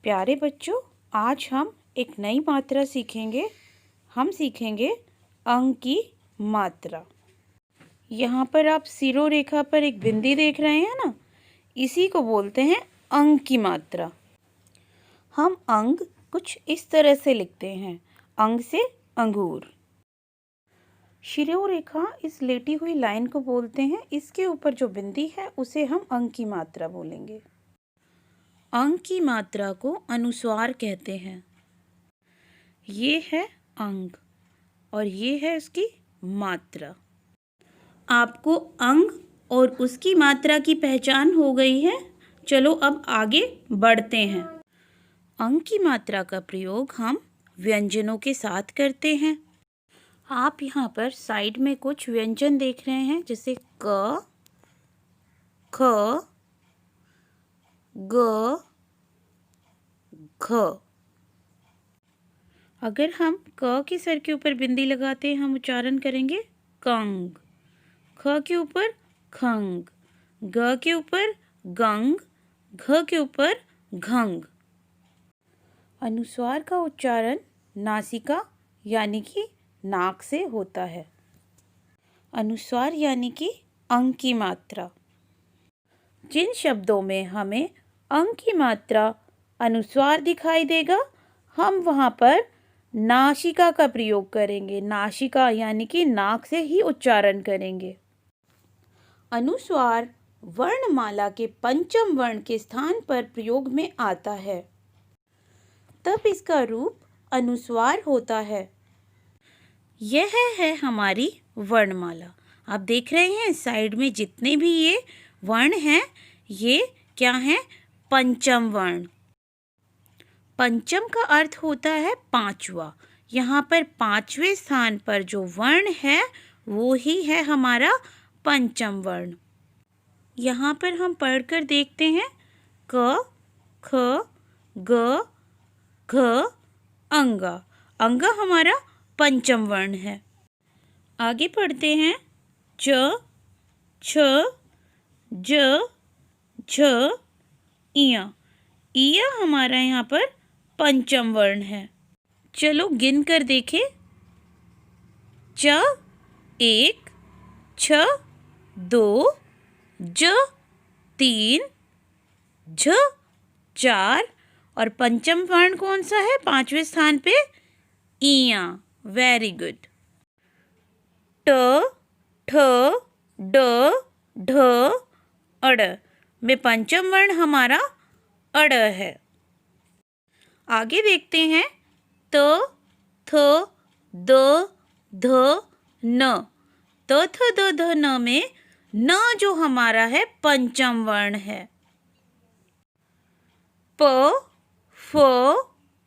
प्यारे बच्चों, आज हम एक नई मात्रा सीखेंगे। हम सीखेंगे अंग की मात्रा। यहाँ पर आप सिरोरेखा पर एक बिंदी देख रहे हैं ना, इसी को बोलते हैं अंग की मात्रा। हम अंग कुछ इस तरह से लिखते हैं, अंग से अंगूर। शिरोरेखा इस लेटी हुई लाइन को बोलते हैं, इसके ऊपर जो बिंदी है उसे हम अंग की मात्रा बोलेंगे। अंग की मात्रा को अनुस्वार कहते हैं। ये है अंग और ये है उसकी मात्रा। आपको अंग और उसकी मात्रा की पहचान हो गई है। चलो अब आगे बढ़ते हैं। अंग की मात्रा का प्रयोग हम व्यंजनों के साथ करते हैं। आप यहाँ पर साइड में कुछ व्यंजन देख रहे हैं, जैसे क, ख, ग, घ। अगर हम क के सर के ऊपर बिंदी लगाते हैं, हम उच्चारण करेंगे कंग। ख के ऊपर खंग, ग के ऊपर गंग, घ के ऊपर घंग। अनुस्वार का उच्चारण नासिका यानी कि नाक से होता है। अनुस्वार यानी कि अंग की मात्रा। जिन शब्दों में हमें अंग की मात्रा अनुस्वार दिखाई देगा, हम वहाँ पर नासिका का प्रयोग करेंगे। नासिका यानी कि नाक से ही उच्चारण करेंगे। अनुस्वार वर्णमाला के पंचम वर्ण के स्थान पर प्रयोग में आता है, तब इसका रूप अनुस्वार होता है। यह है हमारी वर्णमाला। आप देख रहे हैं साइड में जितने भी ये वर्ण हैं, ये क्या हैं? पंचम वर्ण। पंचम का अर्थ होता है पांचवा। यहाँ पर पांचवें स्थान पर जो वर्ण है वो ही है हमारा पंचम वर्ण। यहाँ पर हम पढ़कर देखते हैं क, ख, ग, घ, अंगा। अंगा हमारा पंचम वर्ण है। आगे पढ़ते हैं च, छ, ज, झ, इया। इया हमारा यहाँ पर पंचम वर्ण है। चलो गिन कर देखें। च 1, छ 2, ज 3, झ 4 और पंचम वर्ण कौन सा है? पांचवें स्थान पे इया। Very good. ट, ठ, ड, ढ, अड़ में पंचम वर्ण हमारा अड़ है। आगे देखते हैं त, थ, द, ध, न। त, थ, द, ध, न में न जो हमारा है पंचम वर्ण है। प, फ,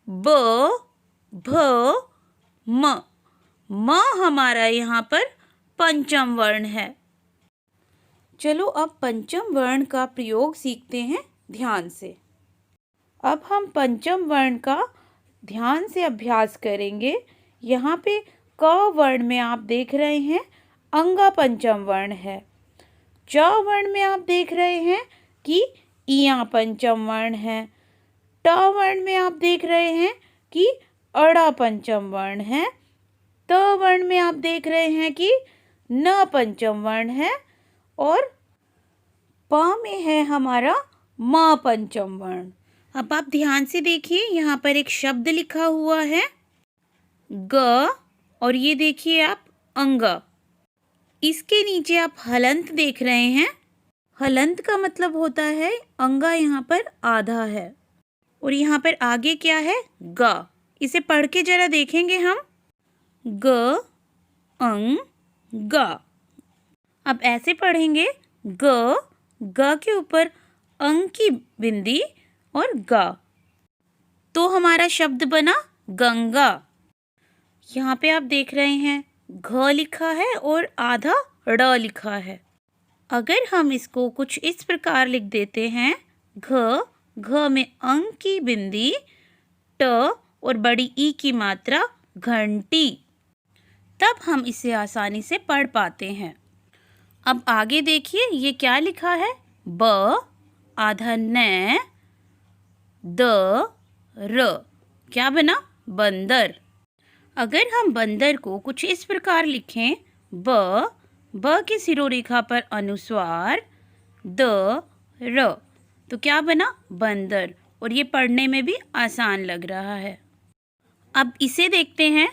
ब, भ, म। म हमारा यहाँ पर पंचम वर्ण है। चलो अब पंचम वर्ण का प्रयोग सीखते हैं ध्यान से। अब हम पंचम वर्ण का ध्यान से अभ्यास करेंगे। यहाँ पे क वर्ण में आप देख रहे हैं अंगा पंचम वर्ण है। च वर्ण में आप देख रहे हैं कि इया पंचम वर्ण है। ट वर्ण में आप देख रहे हैं कि अड़ा पंचम वर्ण है। त वर्ण में आप देख रहे हैं कि न पंचम वर्ण है। और प में है हमारा म पंचम वर्ण। अब आप ध्यान से देखिए, यहाँ पर एक शब्द लिखा हुआ है ग और ये देखिए आप अंगा। इसके नीचे आप हलंत देख रहे हैं। हलंत का मतलब होता है अंगा यहाँ पर आधा है। और यहाँ पर आगे क्या है? ग। इसे पढ़ के जरा देखेंगे हम। ग, अंग, गा। अब ऐसे पढ़ेंगे ग, ग के ऊपर अंग की बिंदी और गा, तो हमारा शब्द बना गंगा। यहाँ पे आप देख रहे हैं घ लिखा है और आधा ड़ लिखा है। अगर हम इसको कुछ इस प्रकार लिख देते हैं घ, घ में अंग की बिंदी, ट और बड़ी ई की मात्रा घंटी, तब हम इसे आसानी से पढ़ पाते हैं। अब आगे देखिए ये क्या लिखा है? ब, आधा न, द, र। क्या बना? बंदर। अगर हम बंदर को कुछ इस प्रकार लिखें, ब की सिरोरेखा पर अनुस्वार, द र, तो क्या बना? बंदर। और ये पढ़ने में भी आसान लग रहा है। अब इसे देखते हैं।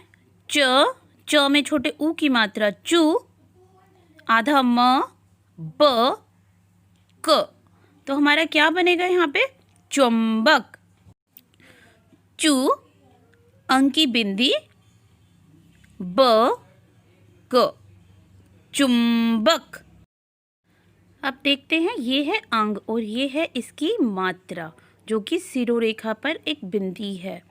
च में छोटे ऊ की मात्रा चू, आधा म, ब, क, तो हमारा क्या बनेगा यहाँ पे? चुंबक। चू, अंक की बिंदी, ब, क, चुंबक। अब देखते हैं, ये है अंग और ये है इसकी मात्रा, जो कि सिरोरेखा पर एक बिंदी है।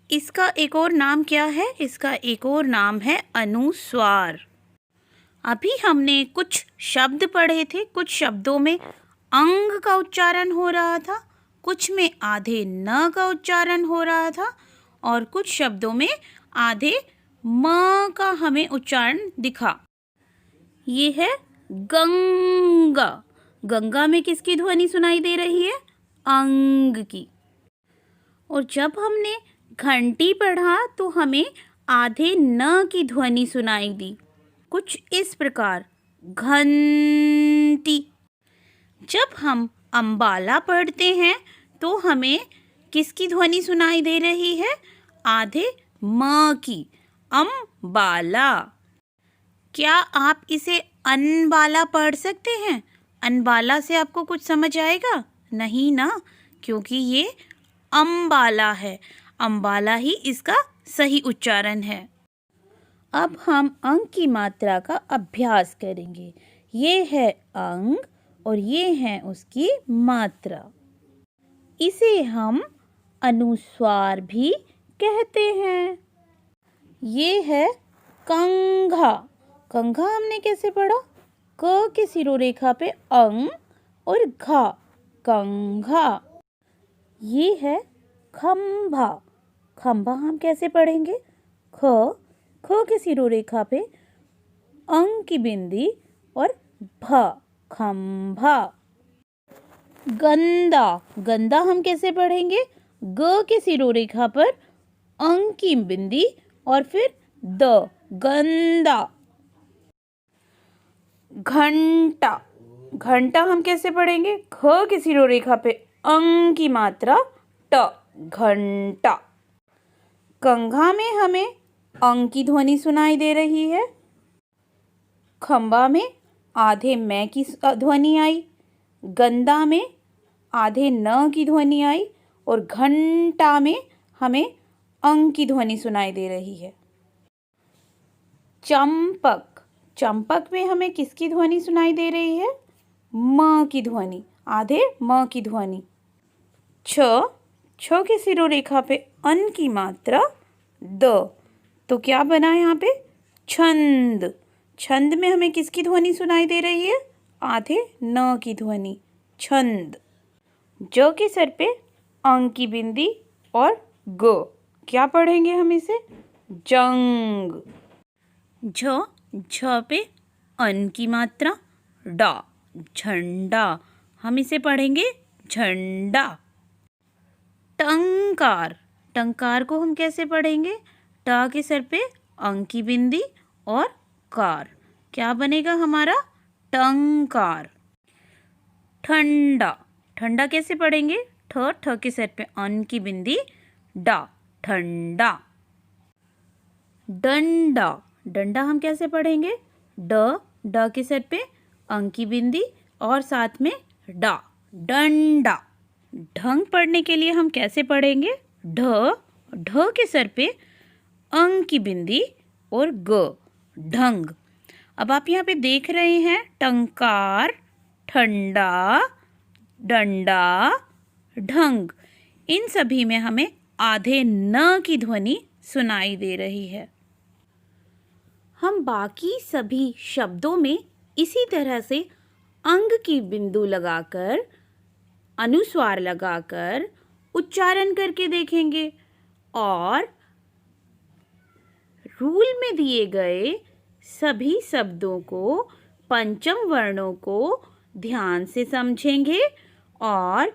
इसका एक और नाम क्या है? इसका एक और नाम है अनुस्वार। अभी हमने कुछ शब्द पढ़े थे, कुछ शब्दों में अंग का उच्चारण हो रहा था, कुछ में आधे न का उच्चारण हो रहा था और कुछ शब्दों में आधे म का हमें उच्चारण दिखा। ये है गंगा। गंगा में किसकी ध्वनि सुनाई दे रही है? अंग की। और जब हमने घंटी पढ़ा तो हमें आधे न की ध्वनि सुनाई दी, कुछ इस प्रकार, घंटी। जब हम अंबाला पढ़ते हैं तो हमें किसकी ध्वनि सुनाई दे रही है? आधे म की, अंबाला। क्या आप इसे अनबाला पढ़ सकते हैं? अनबाला से आपको कुछ समझ आएगा? नहीं ना, क्योंकि ये अंबाला है। अंबाला ही इसका सही उच्चारण है। अब हम अंग की मात्रा का अभ्यास करेंगे। ये है अंग और ये है उसकी मात्रा। इसे हम अनुस्वार भी कहते हैं। ये है कंघा। कंघा हमने कैसे पढ़ा? क के सिरोरेखा पे अंग और घा, कंघा। ये है खंभा। खंभा हम कैसे पढ़ेंगे? ख के सिरोरेखा पे अंग की बिंदी और भ, खंभा। गंदा। गंदा हम कैसे पढ़ेंगे? ग के सिरोरेखा पर अंग की बिंदी और फिर द, गंदा। घंटा। घंटा हम कैसे पढ़ेंगे? ख के सिरोरेखा पे अंग की मात्रा ट, घंटा। कंघा में हमें अंग की ध्वनि सुनाई दे रही है। खंबा में आधे मैं की ध्वनि आई, गंदा में आधे न की ध्वनि आई और घंटा में हमें अंग की ध्वनि सुनाई दे रही है। चंपक। चंपक में हमें किसकी ध्वनि सुनाई दे रही है? म की ध्वनि, आधे म की ध्वनि। छ के सिरोरेखा पे अन की मात्रा द, तो क्या बना यहाँ पे? छंद। छंद में हमें किसकी ध्वनि सुनाई दे रही है? आधे न की ध्वनि, छंद। ज के सर पे अंग की बिंदी और ग, क्या पढ़ेंगे हम इसे? जंग। झ पे अन की मात्रा डा, झंडा, हम इसे पढ़ेंगे झंडा। टंकार। टंकार को हम कैसे पढ़ेंगे? ट के सर पे अंग की बिंदी और कार, क्या बनेगा हमारा? टंकार। ठंडा। ठंडा कैसे पढ़ेंगे? ठ के सर पे अन की बिंदी, डा, ठंडा। डंडा। डंडा हम कैसे पढ़ेंगे? ड के सर पे अंग की बिंदी और साथ में डा, डंडा। ढंग पढ़ने के लिए हम कैसे पढ़ेंगे? ढ के सर पे अंग की बिंदी और ग, ढंग। अब आप यहाँ पे देख रहे हैं टंकार, ठंडा, डंडा, ढंग, इन सभी में हमें आधे न की ध्वनि सुनाई दे रही है। हम बाकी सभी शब्दों में इसी तरह से अंग की बिंदु लगाकर, अनुस्वार लगाकर उच्चारण करके देखेंगे और रूल में दिए गए सभी शब्दों को, पंचम वर्णों को ध्यान से समझेंगे और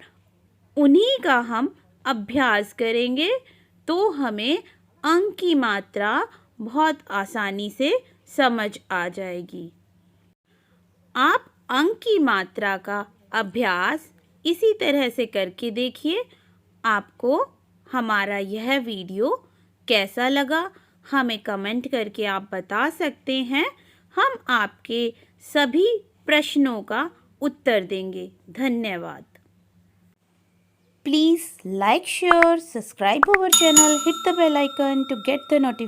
उन्हीं का हम अभ्यास करेंगे तो हमें अंक की मात्रा बहुत आसानी से समझ आ जाएगी। आप अंक की मात्रा का अभ्यास इसी तरह से करके देखिए। आपको हमारा यह वीडियो कैसा लगा हमें कमेंट करके आप बता सकते हैं। हम आपके सभी प्रश्नों का उत्तर देंगे। धन्यवाद। Please like, share, subscribe our channel, hit the bell icon to get the notification.